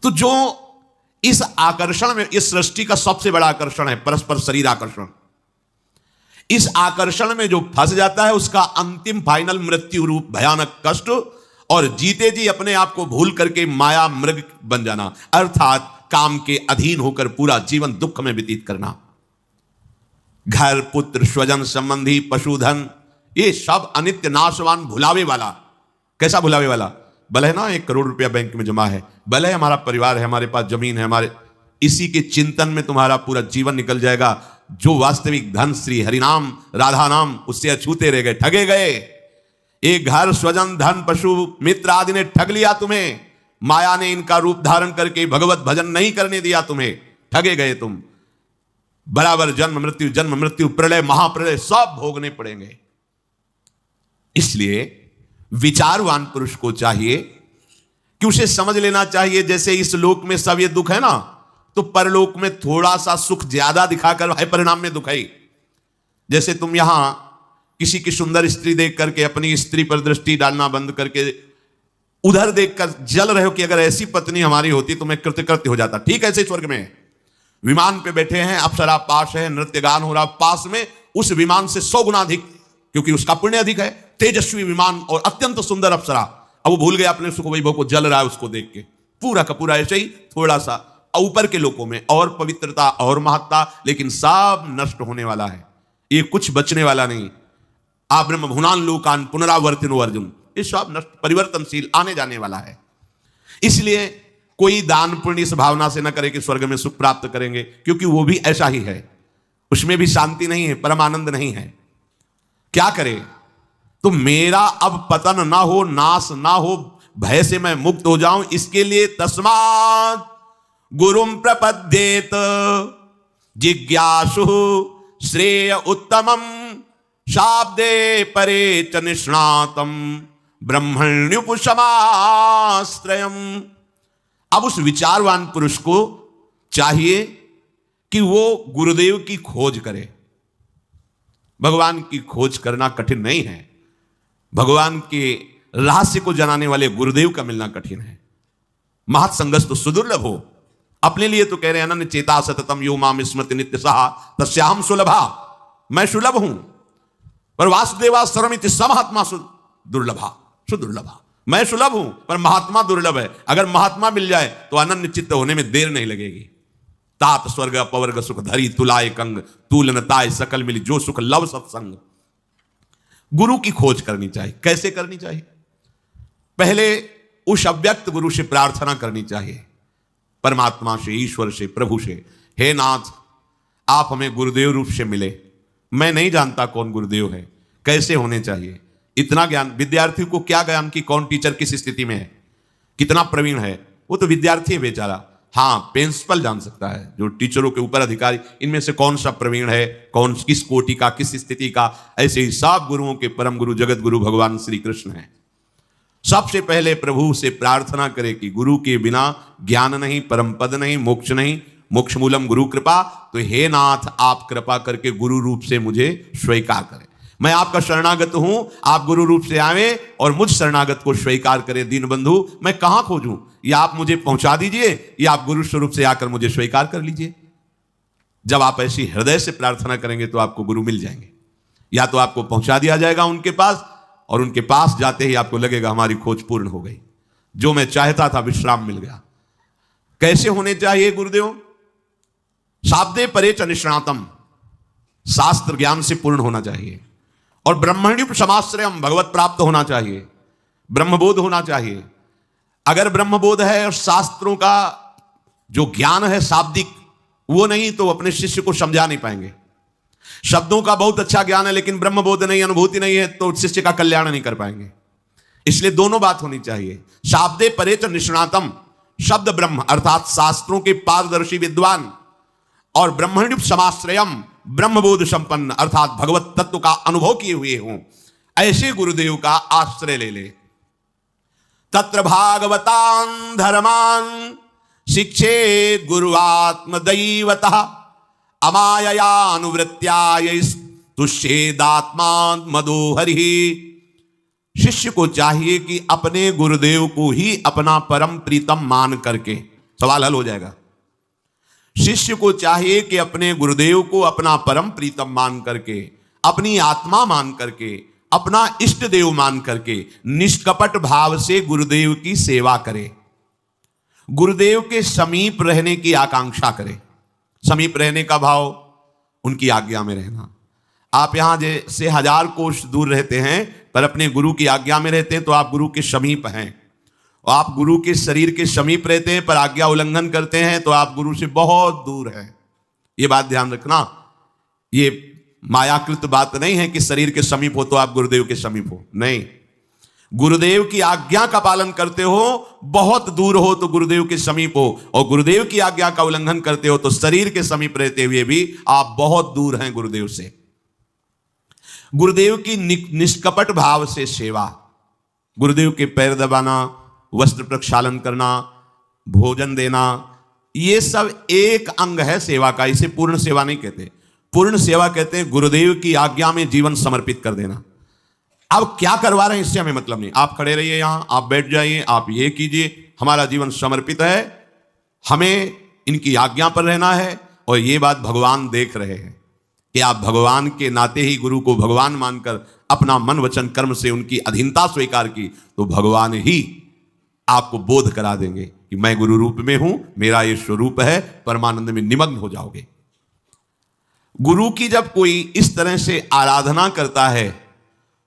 तो जो इस आकर्षण में, इस सृष्टि का सबसे बड़ा आकर्षण है परस्पर शरीर आकर्षण, इस आकर्षण में जो फंस जाता है उसका अंतिम फाइनल मृत्यु रूप भयानक कष्ट और जीते जी अपने आप को भूल करके माया मृग बन जाना, अर्थात काम के अधीन होकर पूरा जीवन दुख में व्यतीत करना। घर, पुत्र, स्वजन, संबंधी, पशुधन, ये सब अनित्य, नाशवान, भुलावे वाला। कैसा भुलावे वाला? भले है ना 1 करोड़ रुपया बैंक में जमा है, भले हमारा परिवार है, हमारे पास जमीन है, हमारे इसी के चिंतन में तुम्हारा पूरा जीवन निकल जाएगा। जो वास्तविक धन श्री हरिनाम राधा नाम, उससे अछूते रह गए, ठगे गए। एक घर, स्वजन, धन, पशु, मित्र आदि ने ठग लिया तुम्हें। माया ने इनका रूप धारण करके भगवत भजन नहीं करने दिया तुम्हें, ठगे गए तुम। बराबर जन्म मृत्यु, प्रलय, महाप्रलय सब भोगने पड़ेंगे। इसलिए विचारवान पुरुष को चाहिए कि उसे समझ लेना चाहिए, जैसे इस लोक में सब ये दुख है ना, तो परलोक में थोड़ा सा सुख ज्यादा दिखाकर है परिणाम में दुख है। जैसे तुम यहां किसी की सुंदर स्त्री देख करके अपनी स्त्री पर दृष्टि डालना बंद करके उधर देखकर जल रहे हो कि अगर ऐसी पत्नी हमारी होती तो मैं कृतकृत्य हो जाता। ठीक ऐसे स्वर्ग में विमान पे बैठे हैं, अप्सरा पास है, नृत्य गान हो रहा, पास में उस विमान से 100 गुना अधिक, क्योंकि उसका पुण्य अधिक है, तेजस्वी विमान और अत्यंत सुंदर अप्सरा। अब वो भूल गया अपने सुख वैभव को, जल रहा है उसको देख के। पूरा का पूरा ऐसे ही थोड़ा सा ऊपर के लोकों में और पवित्रता और महत्ता, लेकिन सब नष्ट होने वाला है, ये कुछ बचने वाला नहीं। आ ब्रह्म भुनान लोकान पुनरावर्तिनो अर्जुन, ये सब नष्ट, परिवर्तनशील, आने जाने वाला है। इसलिए कोई दान पुण्य इस भावना से न करे कि स्वर्ग में सुख प्राप्त करेंगे, क्योंकि वो भी ऐसा ही है, उसमें भी शांति नहीं है, परमानंद नहीं है। क्या करे? तो मेरा अब पतन ना हो, नाश ना हो, भय से मैं मुक्त हो जाऊं, इसके लिए तस्मात् गुरुम प्रपद्येत जिज्ञासु श्रेय उत्तमम शाब्दे परे च निष्णातम ब्रह्मण्युपशमाश्रयम। अब उस विचारवान पुरुष को चाहिए कि वो गुरुदेव की खोज करे। भगवान की खोज करना कठिन नहीं है, भगवान के रहस्य को जनाने वाले गुरुदेव का मिलना कठिन है। महत्संगस्तु सुदुर्लभ हो, अपने लिए तो कह रहे हैं अनन्य चेता सततम यो माम स्मृति नित्य सहा तस्याहम सुलभा, मैं सुलभ हूं, पर वासुदेवा सर्वमिति समहात्मा दुर्लभा, सुदुर्लभा। मैं सुलभ हूं पर महात्मा दुर्लभ है। अगर महात्मा मिल जाए तो अनन्य चित्त होने में देर नहीं लगेगी। तात स्वर्ग अपवर्ग सुख धरी तुलाय कंग, तूलन ताय सकल मिली जो सुख लव सत्संग। गुरु की खोज करनी चाहिए। कैसे करनी चाहिए? पहले उस अव्यक्त गुरु से प्रार्थना करनी चाहिए, परमात्मा से, ईश्वर से, प्रभु से। हे नाथ, आप हमें गुरुदेव रूप से मिले, मैं नहीं जानता कौन गुरुदेव है, कैसे होने चाहिए। इतना ज्ञान विद्यार्थी को क्या ज्ञान की कौन टीचर किस स्थिति में है, कितना प्रवीण है, वो तो विद्यार्थी है बेचारा। हाँ, प्रिंसिपल जान सकता है, जो टीचरों के ऊपर अधिकारी, इनमें से कौन सा प्रवीण है, कौन किस कोटि का, किस स्थिति का। ऐसे ही सब गुरुओं के परम गुरु जगत गुरु भगवान श्री कृष्ण है। सबसे पहले प्रभु से प्रार्थना करे कि गुरु के बिना ज्ञान नहीं, परम पद नहीं, मोक्ष नहीं, मोक्ष मूलम गुरु कृपा। तो हे नाथ, आप कृपा करके गुरु रूप से मुझे स्वीकार करें। मैं आपका शरणागत हूं, आप गुरु रूप से आवे और मुझ शरणागत को स्वीकार करें। दीन बंधु, मैं कहां खोजूं? या आप मुझे पहुंचा दीजिए या आप गुरु स्वरूप से आकर मुझे स्वीकार कर लीजिए। जब आप ऐसी हृदय से प्रार्थना करेंगे तो आपको गुरु मिल जाएंगे, या तो आपको पहुंचा दिया जाएगा उनके पास, और उनके पास जाते ही आपको लगेगा हमारी खोज पूर्ण हो गई, जो मैं चाहता था विश्राम मिल गया। कैसे होने चाहिए गुरुदेव? शाब्दे परे च निष्णातम, शास्त्र ज्ञान से पूर्ण होना चाहिए, और ब्रह्मण्युपशमाश्रयम, भगवत प्राप्त होना चाहिए, ब्रह्मबोध होना चाहिए। अगर ब्रह्मबोध है और शास्त्रों का जो ज्ञान है शाब्दिक, वो नहीं तो अपने शिष्य को समझा नहीं पाएंगे। शब्दों का बहुत अच्छा ज्ञान है लेकिन ब्रह्मबोध नहीं, अनुभूति नहीं है, तो शिष्य का कल्याण नहीं कर पाएंगे। इसलिए दोनों बात होनी चाहिए। शाब्दे परे च निष्णातम, शब्द ब्रह्म अर्थात शास्त्रों के पारदर्शी विद्वान, और ब्रह्मण्युपशमाश्रयम, ब्रह्मबोध संपन्न अर्थात भगवत तत्व का अनुभव किए हुए हों, ऐसे गुरुदेव का आश्रय ले ले। तत्र भागवतान धर्मान शिक्षेत गुरुआत्मदैवतः अमाययानुवृत्त्याय तुष्येदात्मान मदोहरि। शिष्य को चाहिए कि अपने गुरुदेव को ही अपना परम प्रीतम मान करके सवाल हल हो जाएगा। शिष्य को चाहिए कि अपने गुरुदेव को अपना परम प्रीतम मान करके, अपनी आत्मा मान करके, अपना इष्ट देव मान करके निष्कपट भाव से गुरुदेव की सेवा करे, गुरुदेव के समीप रहने की आकांक्षा करे। समीप रहने का भाव उनकी आज्ञा में रहना। आप यहां जैसे 1000 कोस दूर रहते हैं पर अपने गुरु की आज्ञा में रहते हैं तो आप गुरु के समीप हैं, और आप गुरु के शरीर के समीप रहते हैं पर आज्ञा उल्लंघन करते हैं तो आप गुरु से बहुत दूर हैं। ये बात ध्यान रखना। ये मायाकृत बात नहीं है कि शरीर के समीप हो तो आप गुरुदेव के समीप हो, नहीं। गुरुदेव की आज्ञा का पालन करते हो, बहुत दूर हो तो गुरुदेव के समीप हो, और गुरुदेव की आज्ञा का उल्लंघन करते हो तो शरीर के समीप रहते हुए भी आप बहुत दूर हैं गुरुदेव से। गुरुदेव की निष्कपट भाव से सेवा, गुरुदेव के पैर दबाना, वस्त्र प्रक्षालन करना, भोजन देना, ये सब एक अंग है सेवा का। इसे पूर्ण सेवा नहीं कहते। पूर्ण सेवा कहते हैं गुरुदेव की आज्ञा में जीवन समर्पित कर देना। अब क्या करवा रहे हैं इससे हमें मतलब नहीं। आप खड़े रहिए, यहां आप बैठ जाइए, आप ये कीजिए, हमारा जीवन समर्पित है, हमें इनकी आज्ञा पर रहना है। और ये बात भगवान देख रहे हैं कि आप भगवान के नाते ही गुरु को भगवान मानकर अपना मन वचन कर्म से उनकी अधीनता स्वीकार की तो भगवान ही आपको बोध करा देंगे कि मैं गुरु रूप में हूं, मेरा ये स्वरूप है। परमानंद में निमग्न हो जाओगे। गुरु की जब कोई इस तरह से आराधना करता है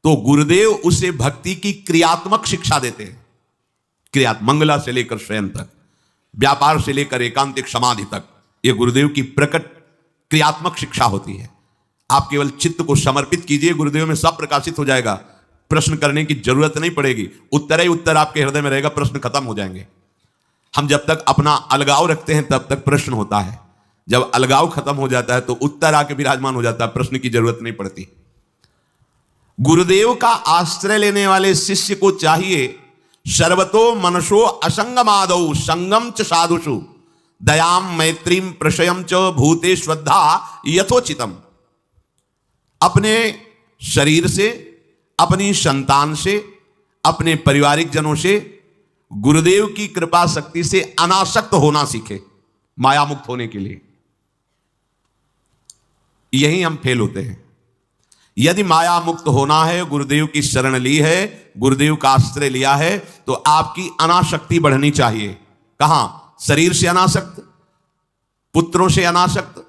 तो गुरुदेव उसे भक्ति की क्रियात्मक शिक्षा देते हैं। क्रियात्मक, मंगला से लेकर शयन तक, व्यापार से लेकर एकांतिक समाधि तक, यह गुरुदेव की प्रकट क्रियात्मक शिक्षा होती है। आप केवल चित्त को समर्पित कीजिए, गुरुदेव में सब प्रकाशित हो जाएगा। प्रश्न करने की जरूरत नहीं पड़ेगी, उत्तर ही उत्तर आपके हृदय में रहेगा, प्रश्न खत्म हो जाएंगे। हम जब तक अपना अलगाव रखते हैं तब तक प्रश्न होता है, जब अलगाव खत्म हो जाता है तो उत्तर आके विराजमान हो जाता है, प्रश्न की जरूरत नहीं पड़ती। गुरुदेव का आश्रय लेने वाले शिष्य को चाहिए सर्वतो मनसो असंगमादौ संगम च साधुषु दयाम मैत्रीम प्रशयम च भूते श्रद्धा यथोचितम। अपने शरीर से, अपनी संतान से, अपने पारिवारिक जनों से गुरुदेव की कृपा शक्ति से अनासक्त होना सीखे, माया मुक्त होने के लिए। यही हम फेल होते हैं। यदि माया मुक्त होना है, गुरुदेव की शरण ली है, गुरुदेव का आश्रय लिया है, तो आपकी अनासक्ति बढ़नी चाहिए। कहां? शरीर से अनासक्त, पुत्रों से अनासक्त,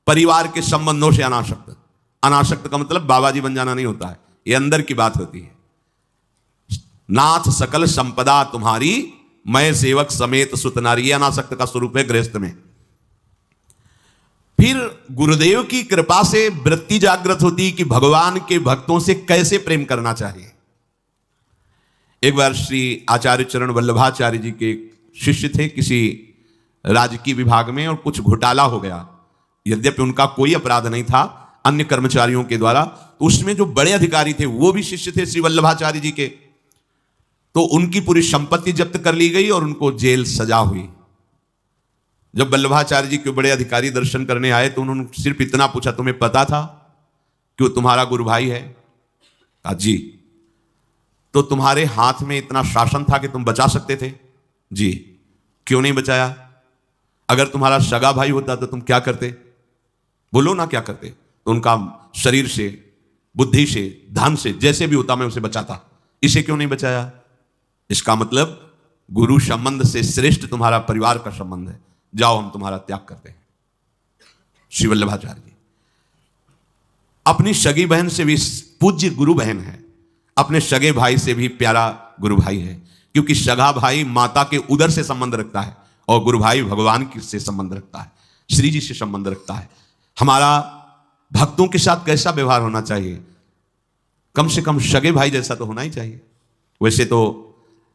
परिवार के संबंधों से अनासक्त। अनासक्त का मतलब बाबा जी बन जाना नहीं होता है, ये अंदर की बात होती है। नाथ सकल संपदा तुम्हारी, मैं सेवक समेत सुतनारी, अनासक्त का स्वरूप है गृहस्थ में। फिर गुरुदेव की कृपा से वृत्ति जागृत होती कि भगवान के भक्तों से कैसे प्रेम करना चाहिए। एक बार श्री आचार्य चरण वल्लभाचार्य जी के शिष्य थे किसी राजकीय विभाग में, और कुछ घोटाला हो गया। यद्यपि उनका कोई अपराध नहीं था, अन्य कर्मचारियों के द्वारा, तो उसमें जो बड़े अधिकारी थे वो भी शिष्य थे श्री वल्लभाचार्य जी के, तो उनकी पूरी संपत्ति जब्त कर ली गई और उनको जेल सजा हुई। जब वल्लभाचार्य जी के बड़े अधिकारी दर्शन करने आए तो उन्होंने सिर्फ इतना पूछा, तुम्हें पता था कि वो तुम्हारा गुरु भाई है? कहा जी। तो तुम्हारे हाथ में इतना शासन था कि तुम बचा सकते थे? जी। क्यों नहीं बचाया? अगर तुम्हारा सगा भाई होता तो तुम क्या करते? बोलो ना क्या करते? तो उनका शरीर से, बुद्धि से, धन से, जैसे भी होता मैं उसे बचाता। इसे क्यों नहीं बचाया? इसका मतलब गुरु संबंध से श्रेष्ठ तुम्हारा परिवार का संबंध है, जाओ हम तुम्हारा त्याग करते हैं। श्री वल्लभाचार्य जी अपनी सगी बहन से भी पूज्य गुरु बहन है, अपने सगे भाई से भी प्यारा गुरु भाई है, क्योंकि सगा भाई माता के उदर से संबंध रखता है और गुरु भाई भगवान से संबंध रखता है, श्री जी से संबंध रखता है। हमारा भक्तों के साथ कैसा व्यवहार होना चाहिए? कम से कम सगे भाई जैसा तो होना ही चाहिए। वैसे तो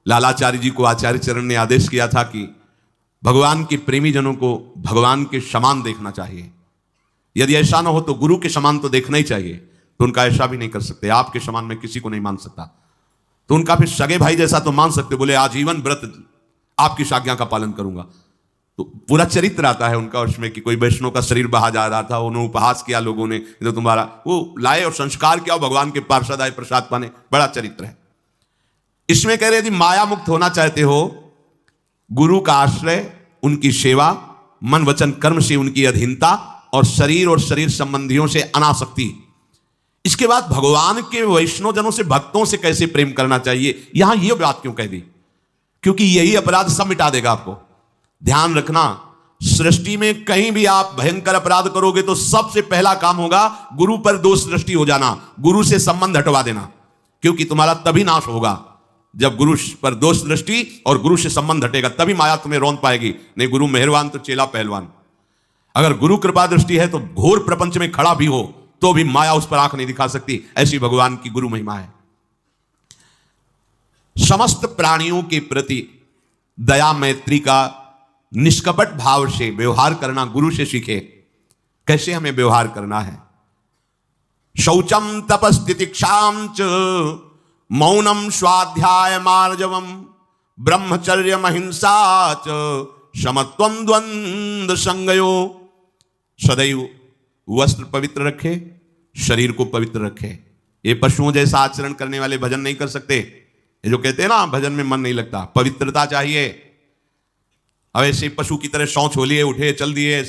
लालाचार्य जी को आचार्य चरण ने आदेश किया था कि भगवान के प्रेमी जनों को भगवान के समान देखना चाहिए। यदि ऐसा ना हो तो गुरु के समान तो देखना ही चाहिए, तो उनका ऐसा भी नहीं कर सकते, आपके समान मैं किसी को नहीं मान सकता। तो उनका फिर सगे भाई जैसा तो मान सकते, बोले आजीवन व्रत आपकी आज्ञा का पालन करूंगा। तो पूरा चरित्र आता है उनका उसमें कि कोई वैष्णव का शरीर बहा जा रहा था, उन्होंने उपहास किया लोगों ने, तो तुम्हारा वो लाए और संस्कार किया, भगवान के पार्षद आए प्रसाद पाने, बड़ा चरित्र है। इसमें कह रहे यदि माया मुक्त होना चाहते हो, गुरु का आश्रय, उनकी सेवा, मन वचन कर्म से उनकी अधीनता, और शरीर संबंधियों से अनासक्ति। इसके बाद भगवान के वैष्णव जनों से, भक्तों से कैसे प्रेम करना चाहिए, यहां यह बात क्यों कह दी? क्योंकि यही अपराध सब मिटा देगा आपको। ध्यान रखना, सृष्टि में कहीं भी आप भयंकर अपराध करोगे तो सबसे पहला काम होगा गुरु पर दोष दृष्टि हो जाना, गुरु से संबंध हटवा देना, क्योंकि तुम्हारा तभी नाश होगा जब गुरु पर दोष दृष्टि और गुरु से संबंध हटेगा, तभी माया तुम्हें रौंद पाएगी। नहीं, गुरु मेहरबान तो चेला पहलवान। अगर गुरु कृपा दृष्टि है तो घोर प्रपंच में खड़ा भी हो तो भी माया उस पर आंख नहीं दिखा सकती। ऐसी भगवान की गुरु महिमा है। समस्त प्राणियों के प्रति दया मैत्री का निष्कपट भाव से व्यवहार करना गुरु से सीखे। कैसे हमें व्यवहार करना है? शौचम तपस्तितिक्षाम च मौनम स्वाध्याय मार्जवम ब्रह्मचर्य महिंसा च समत्वम द्वंद्व संगयो। सदैव वस्त्र पवित्र रखे, शरीर को पवित्र रखे। ये पशुओं जैसा आचरण करने वाले भजन नहीं कर सकते। ये जो कहते हैं ना भजन में मन नहीं लगता, पवित्रता चाहिए। अब ऐसे पशु की तरह शौच हो लिए, उठे चल दिए,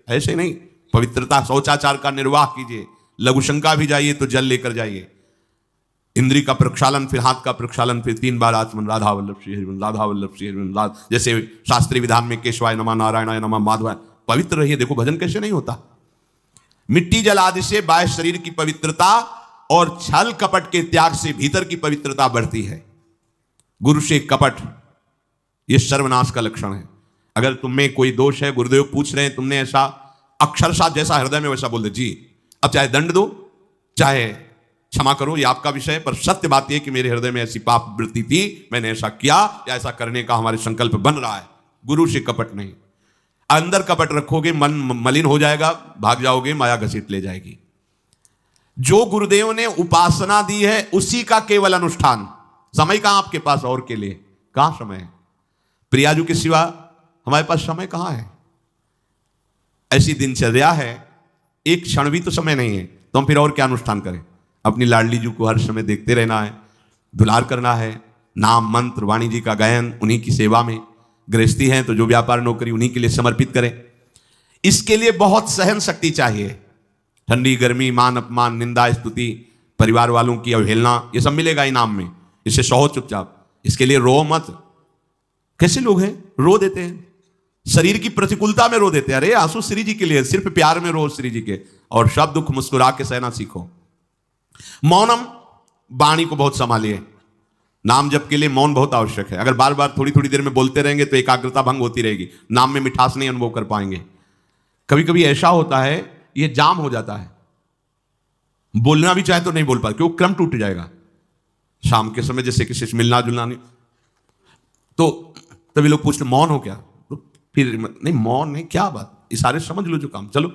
ऐसे नहीं। पवित्रता, शौचाचार का निर्वाह कीजिए। लघुशंका भी जाइए तो जल लेकर जाइए। इंद्री का प्रक्षालन, फिर हाथ का प्रक्षालन, फिर 3 बार आचमन, राधा वल्लभ श्री हरिवंश, राधा वल्लभ श्री हरिवंश, जैसे शास्त्रीय विधान में केशवाय नमः, नारायणाय नमः, माधवाय। पवित्र रहिए। देखो भजन कैसे नहीं होता। मिट्टी जल आदि से बाह्य शरीर की पवित्रता और छल कपट के त्याग से भीतर की पवित्रता बढ़ती है। गुरु से कपट, यह सर्वनाश का लक्षण है। अगर तुम में कोई दोष है, गुरुदेव पूछ रहे हैं, तुमने ऐसा अक्षरशः जैसा हृदय में वैसा बोल दे, जी अब चाहे दंड दो, चाहे क्षमा करो, ये आपका विषय, पर सत्य बात यह कि मेरे हृदय में ऐसी पाप वृत्ति थी, मैंने ऐसा किया या ऐसा करने का हमारे संकल्प बन रहा है। गुरु से कपट नहीं। अंदर कपट रखोगे, मन मलिन हो जाएगा, भाग जाओगे, माया घसीट ले जाएगी। जो गुरुदेव ने उपासना दी है उसी का केवल अनुष्ठान। समय कहां आपके पास और के लिए? कहां समय है? प्रियाजू के सिवा हमारे पास समय कहां है? ऐसी दिनचर्या है, एक क्षण भी तो समय नहीं है, तो हम फिर और क्या अनुष्ठान करें? अपनी लाडली जी को हर समय देखते रहना है, दुलार करना है, नाम मंत्र वाणी जी का गायन, उन्हीं की सेवा में। गृहस्थी हैं तो जो व्यापार नौकरी उन्हीं के लिए समर्पित करें। इसके लिए बहुत सहन शक्ति चाहिए। ठंडी गर्मी, मान अपमान, निंदा स्तुति, परिवार वालों की अवहेलना, ये सब मिलेगा इनाम में। इसे सहो चुपचाप, इसके लिए रो मत। कैसे लोग हैं, रो देते हैं, शरीर की प्रतिकूलता में रो देते हैं। अरे आंसू श्री जी के लिए, सिर्फ प्यार में रो श्री जी के, और सब दुख मुस्कुरा के सहना सीखो। मौनम, वाणी को बहुत संभालिए। नाम जप के लिए मौन बहुत आवश्यक है। अगर बार बार थोड़ी थोड़ी देर में बोलते रहेंगे तो एकाग्रता भंग होती रहेगी, नाम में मिठास नहीं अनुभव कर पाएंगे। कभी कभी ऐसा होता है, ये जाम हो जाता है, बोलना भी चाहे तो नहीं बोल पाते, क्यों? क्रम टूट जाएगा। शाम के समय जैसे किसी से मिलना जुलना नहीं, तो तभी लोग पूछते मौन हो क्या? तो फिर नहीं, मौन नहीं, क्या बात, इशारे समझ लो जो काम, चलो।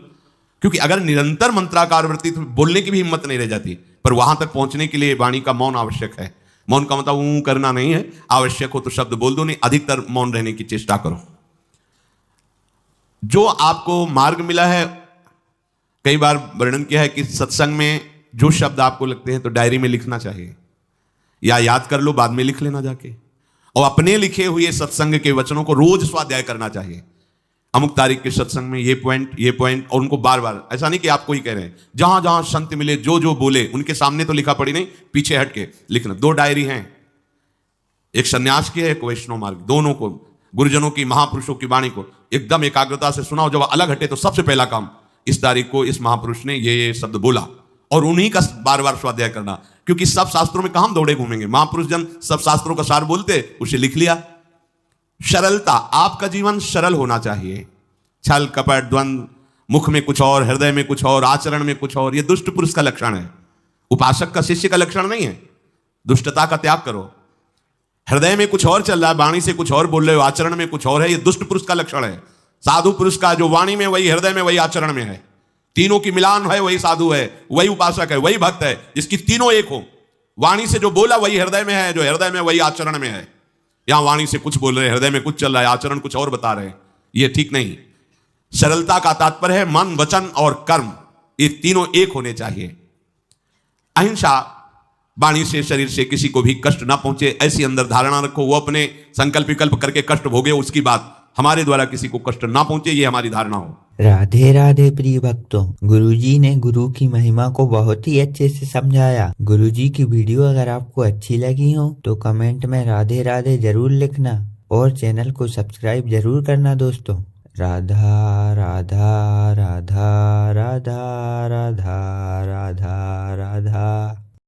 क्योंकि अगर निरंतर मंत्राकार वृत्ति तो बोलने की भी हिम्मत नहीं रह जाती, पर वहां तक पहुंचने के लिए वाणी का मौन आवश्यक है। मौन का मतलब ऊं करना नहीं है, आवश्यक हो तो शब्द बोल दो, नहीं अधिकतर मौन रहने की चेष्टा करो। जो आपको मार्ग मिला है, कई बार वर्णन किया है कि सत्संग में जो शब्द आपको लगते हैं तो डायरी में लिखना चाहिए, या याद कर लो, बाद में लिख लेना जाके। और अपने लिखे हुए सत्संग के वचनों को रोज स्वाध्याय करना चाहिए। अमुक तारीख के सत्संग में ये पॉइंट, और उनको बार बार, ऐसा नहीं कि आपको ही कह रहे हैं, जहां जहां संत मिले, जो जो बोले, उनके सामने तो लिखा पड़ी नहीं, पीछे हट के लिखना। 2 डायरी हैं, एक सन्यास की है, एक वैष्णव मार्ग। दोनों को, गुरुजनों की, महापुरुषों की वाणी को एकदम एकाग्रता से सुनाओ। जब अलग हटे तो सबसे पहला काम, इस तारीख को इस महापुरुष ने ये शब्द बोला, और उन्हीं का बार बार स्वाध्याय करना। क्योंकि सब शास्त्रों में कहां दौड़े घूमेंगे, महापुरुष जन सब शास्त्रों का सार बोलते, उसे लिख लिया। सरलता, आपका जीवन सरल होना चाहिए। छल कपट द्वंद्व, मुख में कुछ और, हृदय में कुछ और, आचरण में कुछ और, यह दुष्ट पुरुष का लक्षण है। उपासक का, शिष्य का लक्षण नहीं है। दुष्टता का त्याग करो। हृदय में कुछ और चल रहा है, वाणी से कुछ और बोल रहे हो, आचरण में कुछ और है, यह दुष्ट पुरुष का लक्षण है। साधु पुरुष का जो वाणी में वही, हृदय में वही, आचरण में है, तीनों की मिलान है, वही साधु है, वही उपासक है, वही भक्त है, जिसकी तीनों एक हो। वाणी से जो बोला वही हृदय में है, जो हृदय में वही आचरण में है। यहां वाणी से कुछ बोल रहे हैं, हृदय में कुछ चल रहा है, आचरण कुछ और बता रहे हैं, यह ठीक नहीं। सरलता का तात्पर्य है मन वचन और कर्म, ये तीनों एक होने चाहिए। अहिंसा, वाणी से शरीर से किसी को भी कष्ट ना पहुंचे, ऐसी अंदर धारणा रखो। वो अपने संकल्प विकल्प करके कष्ट भोगे, उसकी बात, हमारे द्वारा किसी को कष्ट ना पहुंचे, ये हमारी धारणा हो। राधे राधे प्रिय भक्तों, गुरुजी ने गुरु की महिमा को बहुत ही अच्छे से समझाया। गुरुजी की वीडियो अगर आपको अच्छी लगी हो तो कमेंट में राधे राधे जरूर लिखना और चैनल को सब्सक्राइब जरूर करना दोस्तों। राधा राधा राधा राधा राधा राधा राधा।